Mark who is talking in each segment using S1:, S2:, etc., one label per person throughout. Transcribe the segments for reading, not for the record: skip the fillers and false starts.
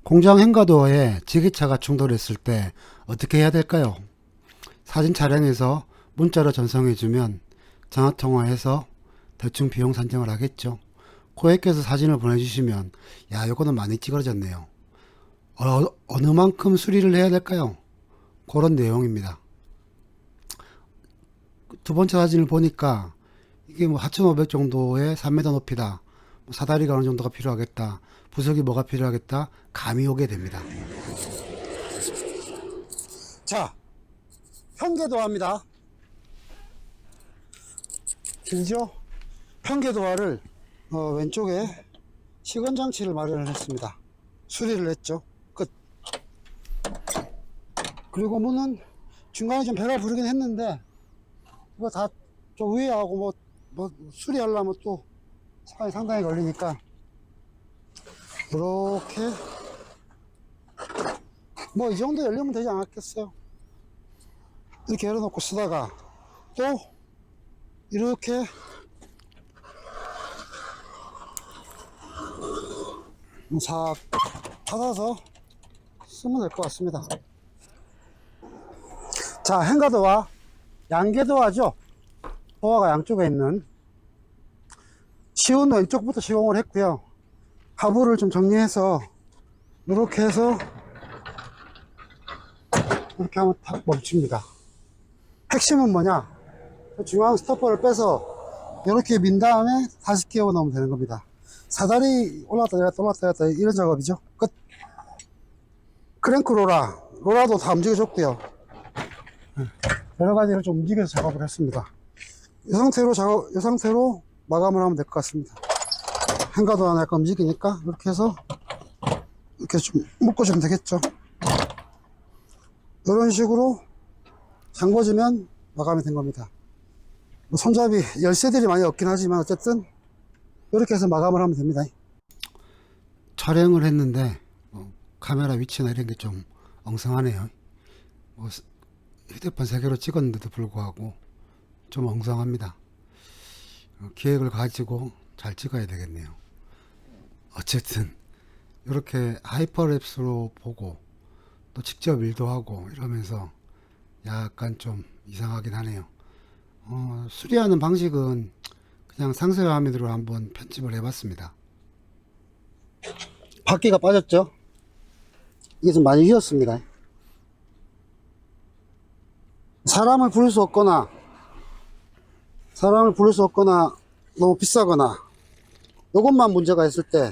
S1: 공장 행가도어에 지게차가 충돌했을 때 어떻게 해야 될까요? 사진 촬영해서 문자로 전송해주면 전화통화해서 대충 비용 산정을 하겠죠. 고객께서 사진을 보내주시면 야, 요거는 많이 찌그러졌네요. 어느 만큼 수리를 해야 될까요? 그런 내용입니다. 두 번째 사진을 보니까 이게 뭐 4,500 정도의 3m 높이다. 사다리가 어느 정도가 필요하겠다. 부석이 뭐가 필요하겠다. 감이 오게 됩니다. 자, 평계도화입니다. 길죠? 평계도화를 왼쪽에 시건장치를 마련을 했습니다. 수리를 했죠. 끝. 그리고 문은 중간에 좀 배가 부르긴 했는데 이거 다 좀 위에 하고 뭐 수리하려면 또 시간이 상당히 걸리니까 이렇게 뭐 이 정도 열리면 되지 않았겠어요. 이렇게 열어놓고 쓰다가 또 이렇게 싹 닫아서 쓰면 될 것 같습니다. 자, 행가도화, 양계도화죠. 도화가 양쪽에 있는 시운 왼쪽부터 시공을 했고요. 하부를 좀 정리해서 이렇게 해서 이렇게 하면 탁 멈춥니다. 핵심은 뭐냐? 중앙 스토퍼를 빼서 이렇게 민 다음에 다시 끼워 넣으면 되는 겁니다. 사다리 올라갔다 내렸다 올라갔다 내렸다 이런 작업이죠. 끝. 크랭크 로라도 다 움직여줬고요. 여러 가지를 좀 움직여서 작업을 했습니다. 이 상태로 마감을 하면 될 것 같습니다. 행가도 하나 약간 움직이니까 이렇게 해서 이렇게 좀 묶어주면 되겠죠. 이런 식으로 잠궈주면 마감이 된 겁니다. 뭐 손잡이 열쇠들이 많이 없긴 하지만 어쨌든 이렇게 해서 마감을 하면 됩니다. 촬영을 했는데 카메라 위치나 이런 게 좀 엉성하네요. 휴대폰 3개로 찍었는데도 불구하고 좀 엉성합니다. 기획을 가지고 잘 찍어야 되겠네요. 어쨌든 이렇게 하이퍼랩스로 보고 또 직접 일도 하고 이러면서 약간 좀 이상하긴 하네요. 수리하는 방식은 그냥 상세 화면으로 한번 편집을 해봤습니다. 바퀴가 빠졌죠? 이게 좀 많이 휘었습니다. 사람을 부를 수 없거나 너무 비싸거나 요것만 문제가 있을 때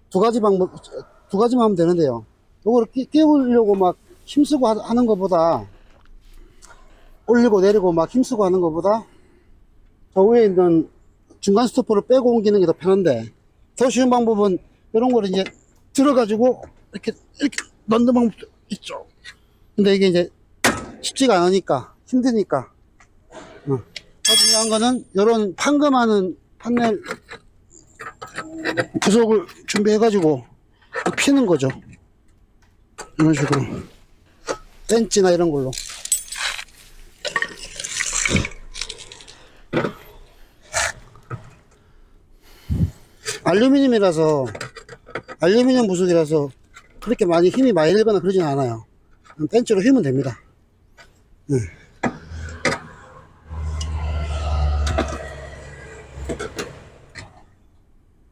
S1: 두 가지만 하면 되는데요. 요거를 끼우려고 막 힘쓰고 하는 것보다 올리고 내리고 막 힘쓰고 하는 것보다 저 위에 있는 중간 스토퍼를 빼고 옮기는 게 더 편한데 더 쉬운 방법은 이런 거를 이제 들어가지고 이렇게 넣는 방법도 있죠. 근데 이게 이제 쉽지가 않으니까 힘드니까 더 중요한 거는 이런 판금하는 판넬 부속을 준비해 가지고 피는 거죠. 이런 식으로 벤치나 이런 걸로 알루미늄 부속이라서 그렇게 많이 힘이 많이 들거나 그러진 않아요. 벤치로 휘면 됩니다.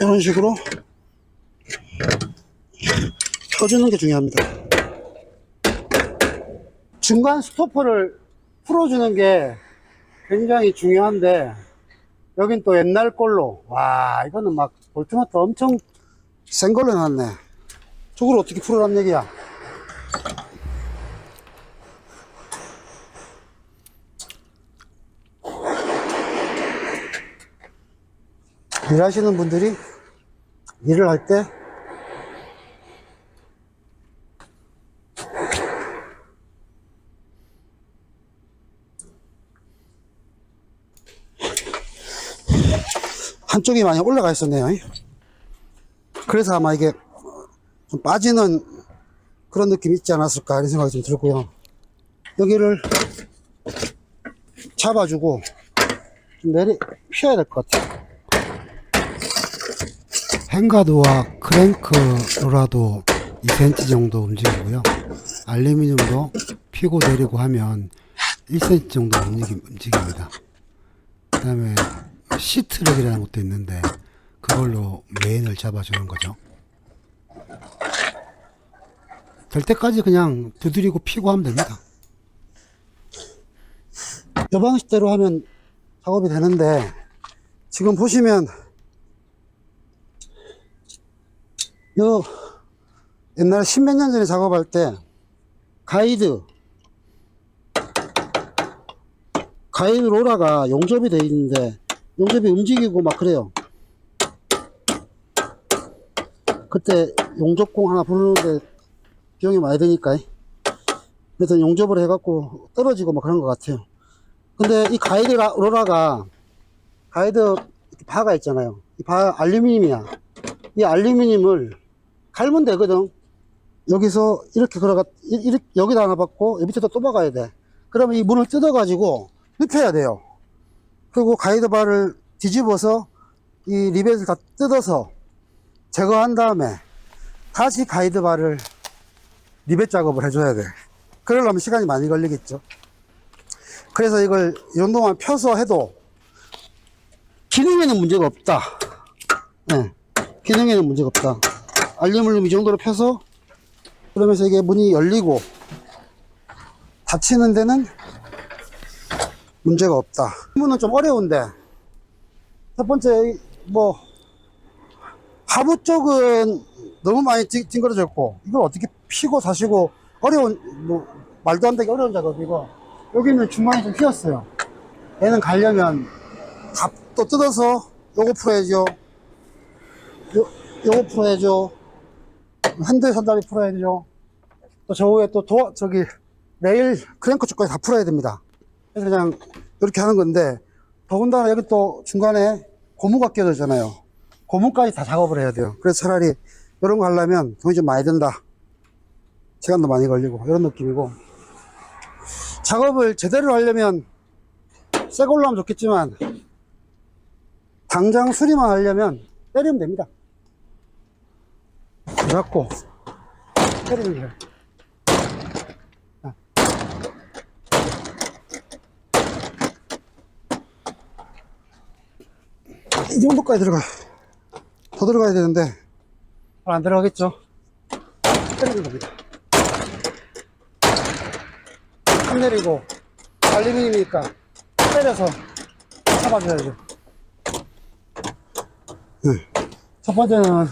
S1: 이런 식으로 펴주는 게 중요합니다. 중간 스토퍼를 풀어주는 게 굉장히 중요한데 여긴 또 옛날 걸로 와 이거는 막 볼트마터 엄청 센 걸로 해놨네. 저걸 어떻게 풀어란 얘기야. 일하시는 분들이 일을 할 때 한쪽이 많이 올라가 있었네요. 그래서 아마 이게 좀 빠지는 그런 느낌이 있지 않았을까 이런 생각이 좀 들고요. 여기를 잡아주고 좀 피해야 될 것 같아요. 행가도와 크랭크 로라도 2cm 정도 움직이고요. 알루미늄도 피고 내리고 하면 1cm 정도 움직입니다. 그 다음에 시트력이라는 것도 있는데 그걸로 메인을 잡아주는 거죠. 될 때까지 그냥 두드리고 피고 하면 됩니다. 이 방식대로 하면 작업이 되는데, 지금 보시면 요 옛날에 십몇 년 전에 작업할 때 가이드 로라가 용접이 되어 있는데 용접이 움직이고 막 그래요. 그때 용접공 하나 부르는데 비용이 많이 드니까, 그래서 용접을 해갖고 떨어지고 막 그런 것 같아요. 근데 이 가이드 로라가, 가이드 바가 있잖아요. 이 바 알루미늄이야. 이 알루미늄을 갈면 되거든. 여기서 이렇게 여기다 하나 박고 이 밑에다 또 박아야 돼. 그러면 이 문을 뜯어 가지고 눕혀야 돼요. 그리고 가이드 바를 뒤집어서 이 리벳을 다 뜯어서 제거한 다음에 다시 가이드 바를 리벳 작업을 해줘야 돼. 그러려면 시간이 많이 걸리겠죠. 그래서 이걸 이 정도만 펴서 해도 기능에는 문제가 없다. 네, 기능에는 문제가 없다. 알루미늄 이 정도로 펴서, 그러면서 이게 문이 열리고 닫히는 데는 문제가 없다. 문은 좀 어려운데, 첫 번째 뭐 하부 쪽은 너무 많이 찡그러졌고, 이걸 어떻게 피고 다시고 어려운, 뭐 말도 안 되게 어려운 작업이고, 여기는 중간에 좀 휘었어요. 얘는 가려면 또 뜯어서 요거 풀어야죠. 요거 풀어야죠. 핸들 선잡이 풀어야죠. 또 저 위에 또 저기 레일 크랭크 쪽까지 다 풀어야 됩니다. 그래서 그냥 이렇게 하는 건데, 더군다나 여기 또 중간에 고무가 끼어들잖아요. 고무까지 다 작업을 해야 돼요. 그래서 차라리 이런 거 하려면 돈이 좀 많이 든다. 시간도 많이 걸리고 이런 느낌이고, 작업을 제대로 하려면 새 걸로 하면 좋겠지만 당장 수리만 하려면 때리면 됩니다. 잡고 때리면 돼요. 이 정도까지 더 들어가야 되는데 안 들어가겠죠. 때리면 됩니다. 안 내리고 알루미늄이니까 때려서 잡아줘야죠. 첫 번째는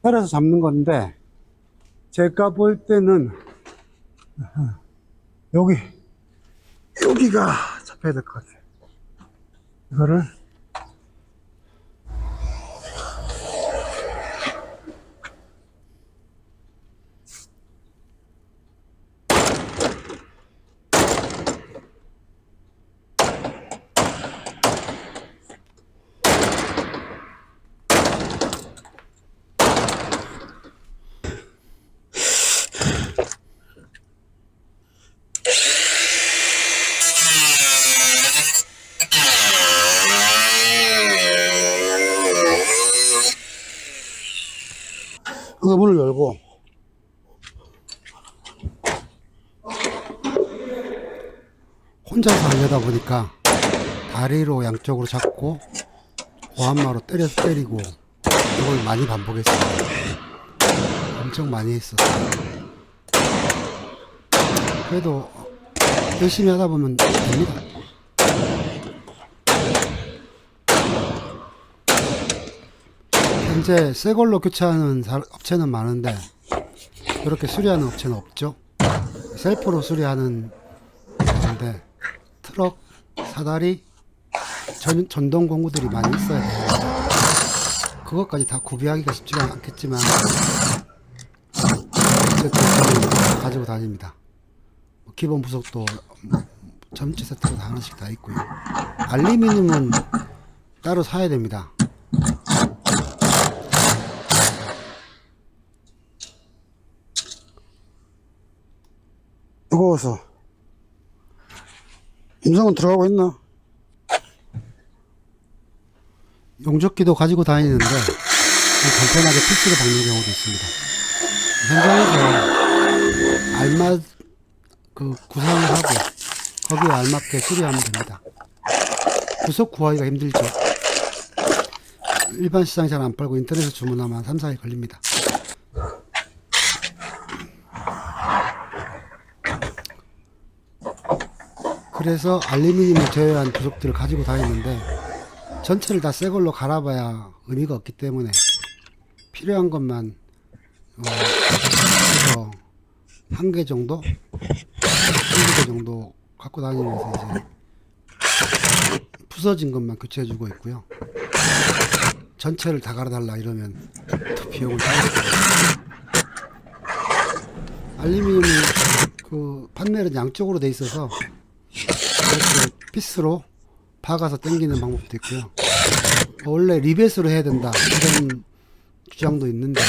S1: 때려서 잡는 건데, 제가 볼 때는 여기가 잡혀야 될 것 같아요. 이거를 문을 열고, 혼자서 하려다 보니까 다리로 양쪽으로 잡고 고함마로 때려서 때리고, 이걸 많이 반복했어요. 엄청 많이 했었어요. 그래도 열심히 하다 보면 됩니다. 현재 새 걸로 교체하는 업체는 많은데 그렇게 수리하는 업체는 없죠. 셀프로 수리하는 건데, 트럭, 사다리, 전동 공구들이 많이 있어야 돼요. 그것까지 다 구비하기가 쉽지가 않겠지만 어쨌든 저는 가지고 다닙니다. 기본 부속도 전체 세트로 다 하나씩 다 있고요. 알루미늄은 따로 사야 됩니다. 무거워서. 임성은 들어가고 있나? 용접기도 가지고 다니는데 간편하게 피스를 박는 경우도 있습니다. 현장에서 알맞 구상을 하고 거기에 알맞게 수리하면 됩니다. 구석 구하기가 힘들죠. 일반 시장에 잘 안 팔고 인터넷에서 주문하면 3, 4일 걸립니다. 그래서 알루미늄을 제외한 부속들을 가지고 다니는데 전체를 다 새 걸로 갈아봐야 의미가 없기 때문에 필요한 것만 해서 한 개 정도? 한두 개 정도 갖고 다니면서 이제 부서진 것만 교체해주고 있고요. 전체를 다 갈아달라 이러면 더 비용을 따르거든요. 알루미늄이 판넬은 양쪽으로 돼 있어서 이렇게 피스로 박아서 당기는 방법도 있고요. 원래 리벳으로 해야 된다 이런 주장도 있는데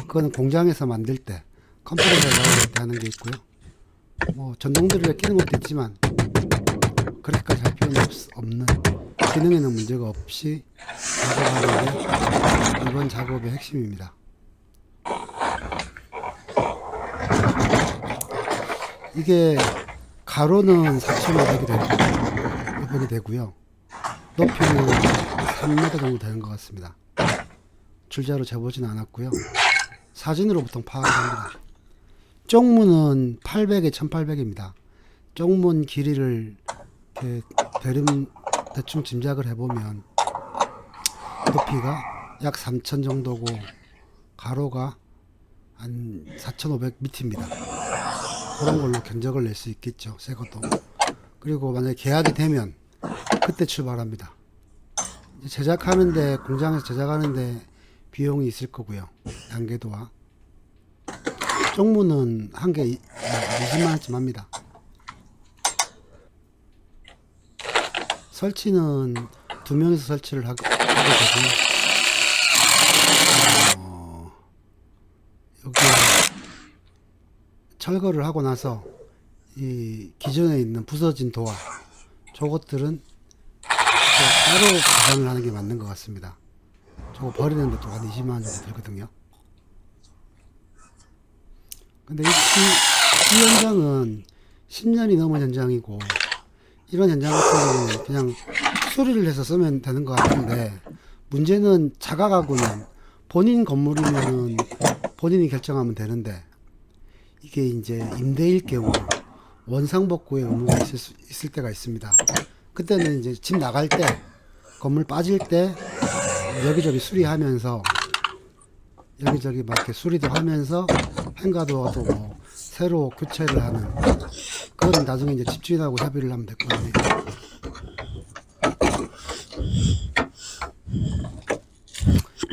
S1: 그거는 공장에서 만들 때 컴퓨터에서 나올 때 하는 게 있고요. 뭐 전동드릴에 끼는 것도 있지만 그렇게까지 할 필요는 없는, 기능에는 문제가 없이 작업하는 게 이번 작업의 핵심입니다. 이게 가로는 4,500이 되고요. 높이는 3m 정도 되는 것 같습니다. 줄자로 재보진 않았고요. 사진으로 보통 파악을 합니다. 쪽문은 800에 1800입니다. 쪽문 길이를 이렇게 대충 짐작을 해보면 높이가 약 3000 정도고 가로가 한 4500m입니다. 그런 걸로 견적을 낼 수 있겠죠. 새 것도. 그리고 만약에 계약이 되면 그때 출발합니다. 제작하는데, 공장에서 제작하는데 비용이 있을 거고요. 양계도와 쪽문은 한 개 20만원쯤 합니다. 설치는 2명이서 설치를 하게 되고요. 여기에 철거를 하고 나서 이 기존에 있는 부서진 도화 저것들은 따로 보상을 하는 게 맞는 것 같습니다. 저거 버리는 데도 한 20만원 정도 들거든요. 근데 이 현장은 10년이 넘은 현장이고 이런 현장 같은 경우는 그냥 수리를 해서 쓰면 되는 것 같은데 문제는 자가가구는 본인 건물이면은 본인이 결정하면 되는데 이게 이제 임대일 경우 원상복구의 의무가 있을 때가 있습니다. 그때는 이제 집 나갈 때 건물 빠질 때 여기저기 수리하면서 여기저기 막 이렇게 수리도 하면서 행가도어도 뭐 새로 교체를 하는 그건 나중에 이제 집주인하고 협의를 하면 될 것 같네요.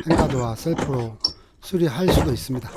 S1: 행가도어 셀프로 수리할 수도 있습니다.